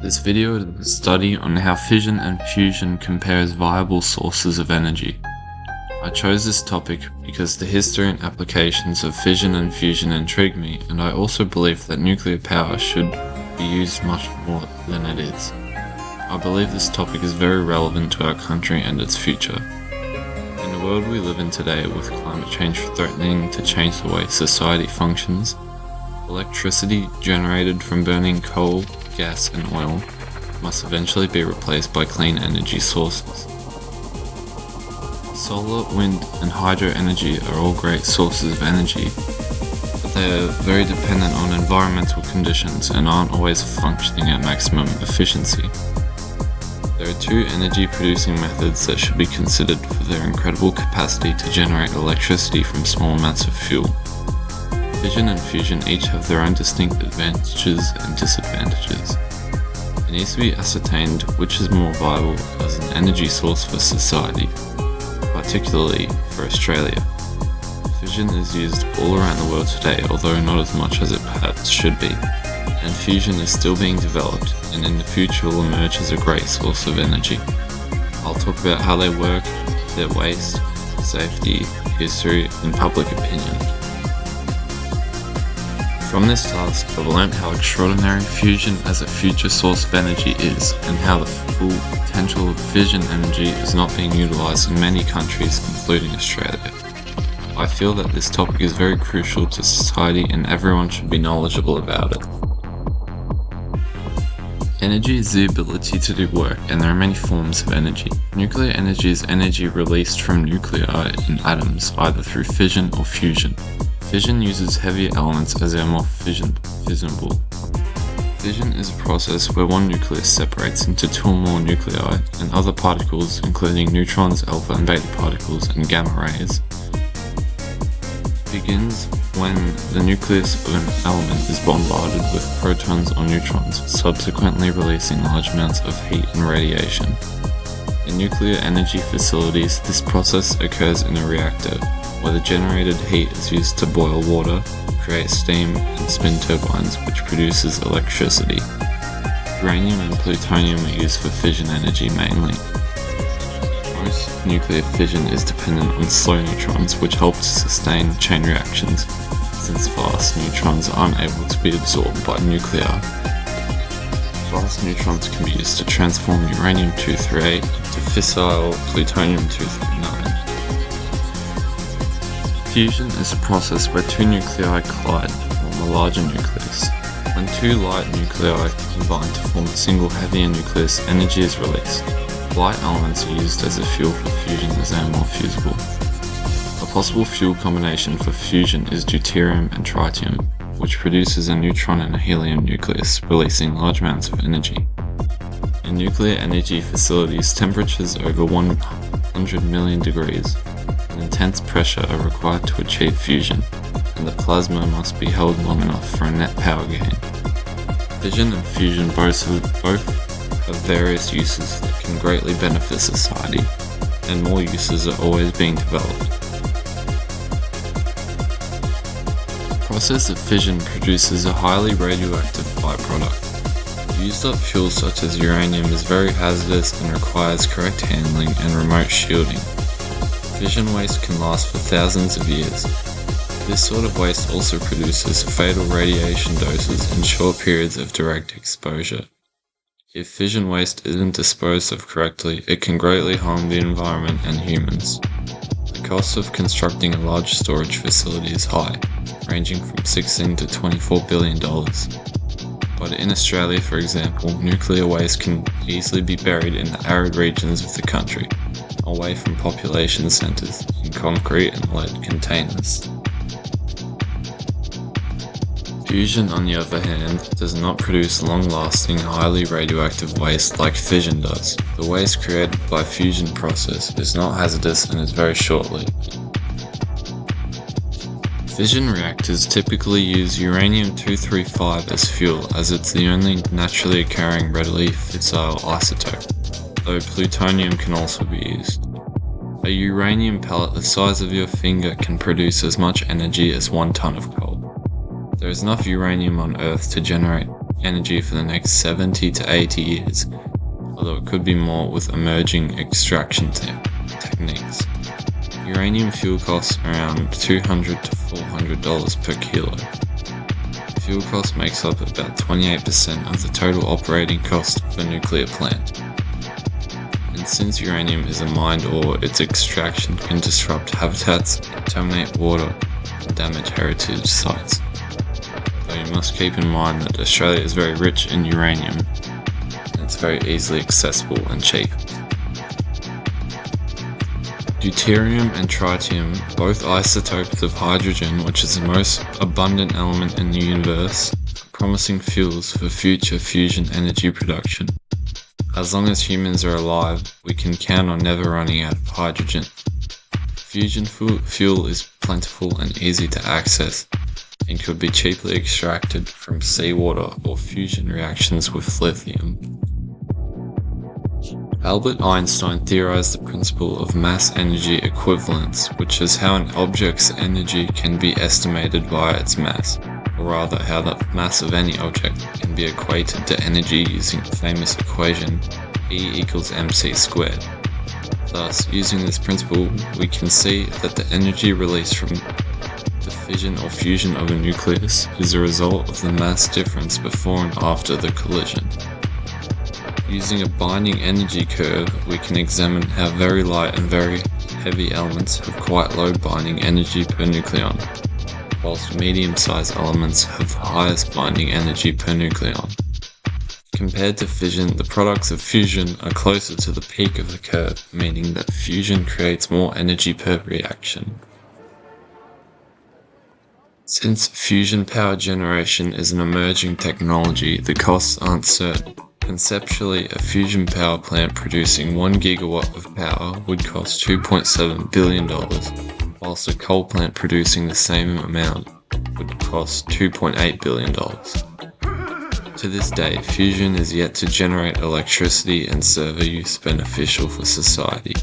This video is a study on how fission and fusion compare as viable sources of energy. I chose this topic because the history and applications of fission and fusion intrigue me, and I also believe that nuclear power should be used much more than it is. I believe this topic is very relevant to our country and its future. In the world we live in today, with climate change threatening to change the way society functions, electricity generated from burning coal, gas and oil must eventually be replaced by clean energy sources. Solar, wind and hydro energy are all great sources of energy, but they are very dependent on environmental conditions and aren't always functioning at maximum efficiency. There are two energy producing methods that should be considered for their incredible capacity to generate electricity from small amounts of fuel. Fission and fusion each have their own distinct advantages and disadvantages. It needs to be ascertained which is more viable as an energy source for society, particularly for Australia. Fission is used all around the world today, although not as much as it perhaps should be, and fusion is still being developed and in the future will emerge as a great source of energy. I'll talk about how they work, their waste, safety, history and public opinion. From this task, I've learned how extraordinary fusion as a future source of energy is, and how the full potential of fission energy is not being utilised in many countries, including Australia. I feel that this topic is very crucial to society and everyone should be knowledgeable about it. Energy is the ability to do work, and there are many forms of energy. Nuclear energy is energy released from nuclei in atoms, either through fission or fusion. Fission uses heavier elements as they are more fissionable. Fission is a process where one nucleus separates into two or more nuclei, and other particles, including neutrons, alpha and beta particles, and gamma rays, begins when the nucleus of an element is bombarded with protons or neutrons, subsequently releasing large amounts of heat and radiation. In nuclear energy facilities, this process occurs in a reactor, where the generated heat is used to boil water, create steam, and spin turbines, which produces electricity. Uranium and plutonium are used for fission energy mainly. Most nuclear fission is dependent on slow neutrons, which help to sustain chain reactions, since fast neutrons aren't able to be absorbed by nuclei. Fast neutrons can be used to transform uranium-238 into fissile plutonium-239. Fusion is a process where two nuclei collide to form a larger nucleus. When two light nuclei combine to form a single heavier nucleus, energy is released. Light elements are used as a fuel for fusion as they are more fusible. A possible fuel combination for fusion is deuterium and tritium, which produces a neutron and a helium nucleus, releasing large amounts of energy. In nuclear energy facilities, temperatures over 100 million degrees and intense pressure are required to achieve fusion, and the plasma must be held long enough for a net power gain. Fission and fusion both have various uses that can greatly benefit society, and more uses are always being developed. The process of fission produces a highly radioactive byproduct. Used up fuel such as uranium is very hazardous and requires correct handling and remote shielding. Fission waste can last for thousands of years. This sort of waste also produces fatal radiation doses in short periods of direct exposure. If fission waste isn't disposed of correctly, it can greatly harm the environment and humans. The cost of constructing a large storage facility is high, ranging from $16 to $24 billion. But in Australia, for example, nuclear waste can easily be buried in the arid regions of the country, away from population centres, in concrete and lead containers. Fusion, on the other hand, does not produce long-lasting, highly radioactive waste like fission does. The waste created by fusion process is not hazardous and is very short-lived. Fission reactors typically use uranium-235 as fuel, as it's the only naturally occurring readily fissile isotope, though plutonium can also be used. A uranium pellet the size of your finger can produce as much energy as 1 ton of coal. There is enough uranium on Earth to generate energy for the next 70 to 80 years, although it could be more with emerging extraction techniques. Uranium fuel costs around $200 to $400 per kilo. Fuel cost makes up about 28% of the total operating cost of a nuclear plant. And since uranium is a mined ore, its extraction can disrupt habitats, contaminate water, and damage heritage sites. Though you must keep in mind that Australia is very rich in uranium, and it's very easily accessible and cheap. Deuterium and tritium, both isotopes of hydrogen, which is the most abundant element in the universe, are promising fuels for future fusion energy production. As long as humans are alive, we can count on never running out of hydrogen. Fusion fuel is plentiful and easy to access, and could be cheaply extracted from seawater or fusion reactions with lithium. Albert Einstein theorized the principle of mass-energy equivalence, which is how an object's energy can be estimated via its mass, or rather how the mass of any object can be equated to energy using the famous equation E = mc squared. Thus, using this principle, we can see that the energy released from the fission or fusion of a nucleus is a result of the mass difference before and after the collision. Using a binding energy curve, we can examine how very light and very heavy elements have quite low binding energy per nucleon, whilst medium-sized elements have the highest binding energy per nucleon. Compared to fission, the products of fusion are closer to the peak of the curve, meaning that fusion creates more energy per reaction. Since fusion power generation is an emerging technology, the costs aren't certain. Conceptually, a fusion power plant producing 1 gigawatt of power would cost $2.7 billion, whilst a coal plant producing the same amount would cost $2.8 billion. To this day, fusion is yet to generate electricity and serve a use beneficial for society.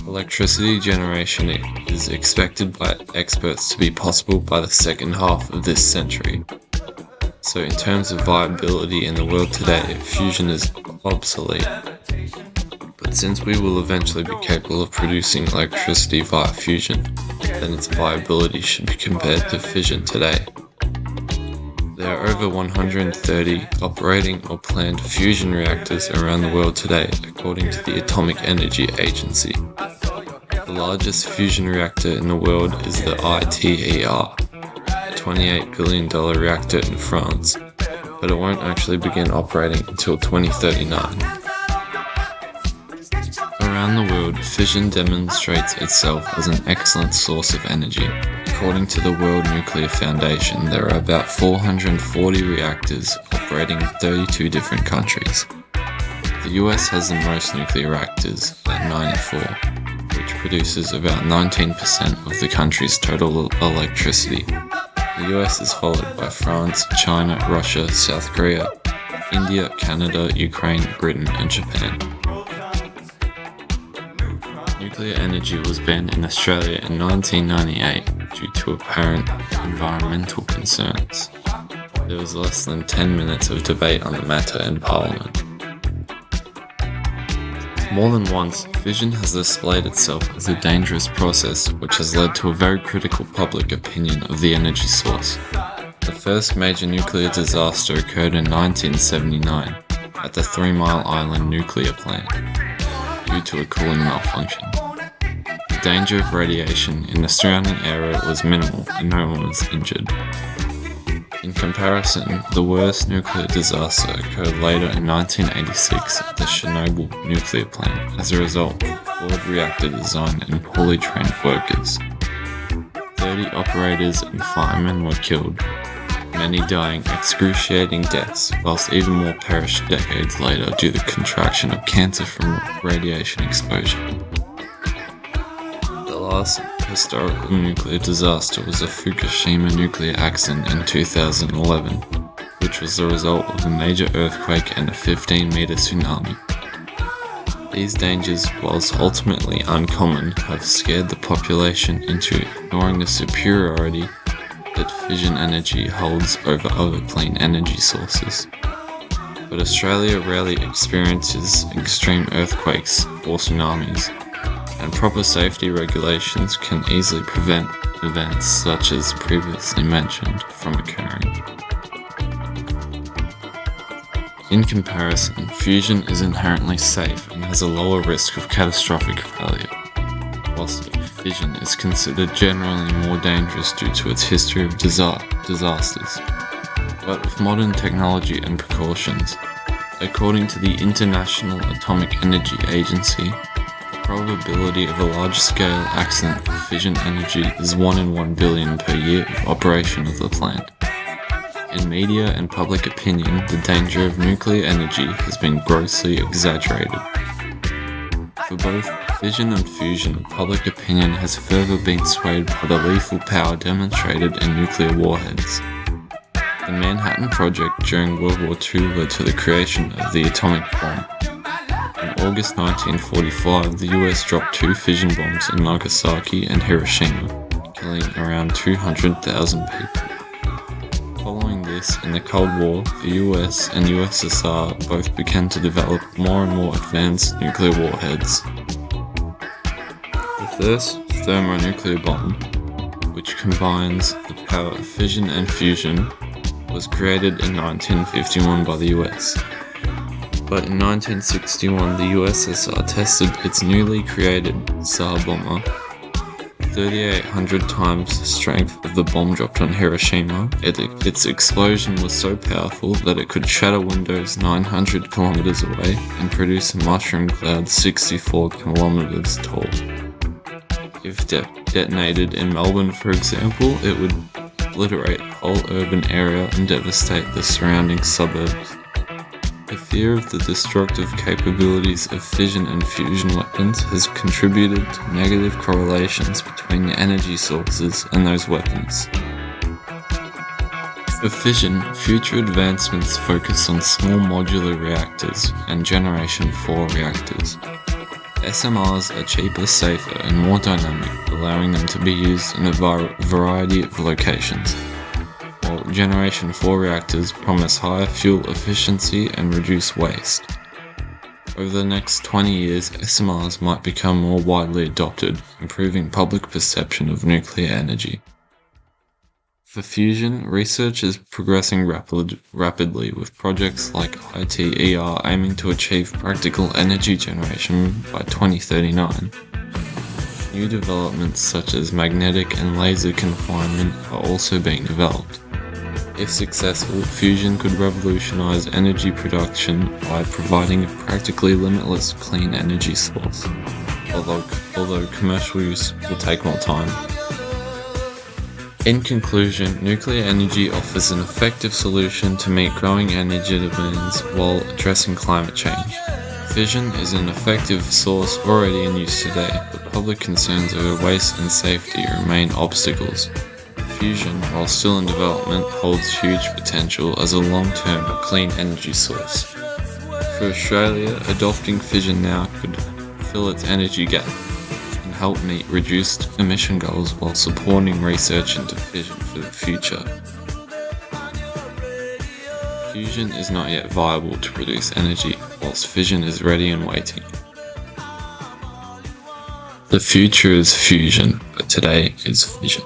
Electricity generation is expected by experts to be possible by the second half of this century. So in terms of viability in the world today, fusion is obsolete. But since we will eventually be capable of producing electricity via fusion, then its viability should be compared to fission today. There are over 130 operating or planned fusion reactors around the world today, according to the Atomic Energy Agency. The largest fusion reactor in the world is the ITER, $28 billion reactor in France, but it won't actually begin operating until 2039. Around the world, fission demonstrates itself as an excellent source of energy. According to the World Nuclear Foundation, there are about 440 reactors operating in 32 different countries. The US has the most nuclear reactors, at 94, which produces about 19% of the country's total electricity. The US is followed by France, China, Russia, South Korea, India, Canada, Ukraine, Britain, and Japan. Nuclear energy was banned in Australia in 1998 due to apparent environmental concerns. There was less than 10 minutes of debate on the matter in Parliament. More than once, fission has displayed itself as a dangerous process which has led to a very critical public opinion of the energy source. The first major nuclear disaster occurred in 1979 at the 3 Mile Island nuclear plant due to a cooling malfunction. The danger of radiation in the surrounding area was minimal and no one was injured. In comparison, the worst nuclear disaster occurred later in 1986 at the Chernobyl nuclear plant as a result of flawed reactor design and poorly trained workers. 30 operators and firemen were killed, many dying excruciating deaths, whilst even more perished decades later due to the contraction of cancer from radiation exposure. The last historical nuclear disaster was the Fukushima nuclear accident in 2011, which was the result of a major earthquake and a 15-meter tsunami. These dangers, whilst ultimately uncommon, have scared the population into ignoring the superiority, benefit fission energy holds over other clean energy sources. But Australia rarely experiences extreme earthquakes or tsunamis, and proper safety regulations can easily prevent events such as previously mentioned from occurring. In comparison, fusion is inherently safe and has a lower risk of catastrophic failure, whilst fission is considered generally more dangerous due to its history of disasters. But with modern technology and precautions, according to the International Atomic Energy Agency, the probability of a large-scale accident with fission energy is 1 in 1 billion per year of operation of the plant. In media and public opinion, the danger of nuclear energy has been grossly exaggerated. For both fission and fusion, public opinion has further been swayed by the lethal power demonstrated in nuclear warheads. The Manhattan Project during World War II led to the creation of the atomic bomb. In August 1945, the US dropped 2 fission bombs in Nagasaki and Hiroshima, killing around 200,000 people. Following this, in the Cold War, the US and USSR both began to develop more and more advanced nuclear warheads. The first thermonuclear bomb, which combines the power of fission and fusion, was created in 1951 by the US. But in 1961, the USSR tested its newly created Tsar bomber, 3,800 times the strength of the bomb dropped on Hiroshima. Its explosion was so powerful that it could shatter windows 900 kilometers away and produce a mushroom cloud 64 kilometers tall. If detonated in Melbourne, for example, it would obliterate the whole urban area and devastate the surrounding suburbs. The fear of the destructive capabilities of fission and fusion weapons has contributed to negative correlations between the energy sources and those weapons. For fission, future advancements focus on small modular reactors and Generation 4 reactors. SMRs are cheaper, safer, and more dynamic, allowing them to be used in a variety of locations. While Generation 4 reactors promise higher fuel efficiency and reduce waste. Over the next 20 years, SMRs might become more widely adopted, improving public perception of nuclear energy. For fusion, research is progressing rapidly with projects like ITER aiming to achieve practical energy generation by 2039. New developments such as magnetic and laser confinement are also being developed. If successful, fusion could revolutionize energy production by providing a practically limitless clean energy source, although commercial use will take more time. In conclusion, nuclear energy offers an effective solution to meet growing energy demands while addressing climate change. Fission is an effective source already in use today, but public concerns over waste and safety remain obstacles. Fusion, while still in development, holds huge potential as a long-term clean energy source. For Australia, adopting fission now could fill its energy gap and help meet reduced emission goals while supporting research into fission for the future. Fusion is not yet viable to produce energy, whilst fission is ready and waiting. The future is fusion, but today is fission.